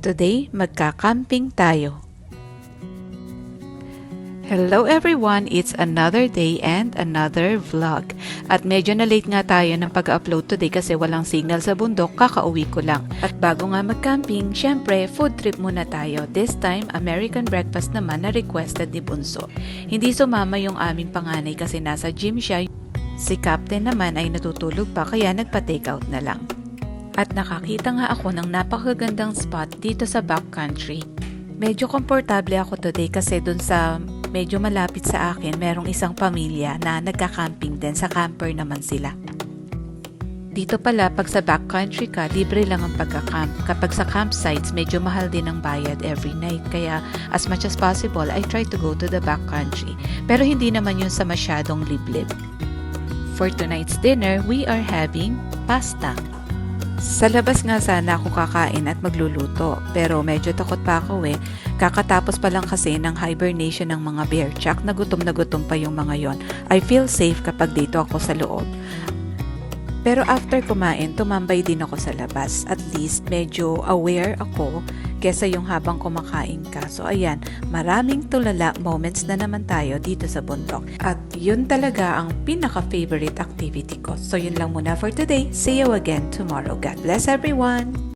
Today, magka-camping tayo. Hello everyone! It's another day and another vlog. At medyo na late nga tayo ng pag-upload today kasi walang signal sa bundok, kakauwi ko lang. At bago nga mag-camping, syempre, food trip muna tayo. This time, American breakfast naman na requested ni Bunso. Hindi sumama yung aming panganay kasi nasa gym siya. Si Captain naman ay natutulog pa kaya nagpa-take out na lang. At nakakita nga ako ng napakagandang spot dito sa backcountry. Medyo komportable ako today kasi dun sa medyo malapit sa akin, merong isang pamilya na nagka-camping din. Sa camper naman sila. Dito pala, pag sa backcountry ka, libre lang ang pagka-camp. Kapag sa campsites, medyo mahal din ang bayad every night. Kaya as much as possible, I try to go to the backcountry. Pero hindi naman yun sa masyadong liblib. For tonight's dinner, we are having pasta. Sa labas nga sana ako kakain at magluluto, pero medyo takot pa ako Kakatapos pa lang kasi ng hibernation ng mga bear, tsak na gutom pa yung mga yon. I feel safe kapag dito ako sa loob. Pero after kumain, tumambay din ako sa labas. At least medyo aware ako kesa yung habang kumakain ka. So ayan, maraming tulala moments na naman tayo dito sa bundok. At yun talaga ang pinaka-favorite activity ko. So yun lang muna for today. See you again tomorrow. God bless everyone!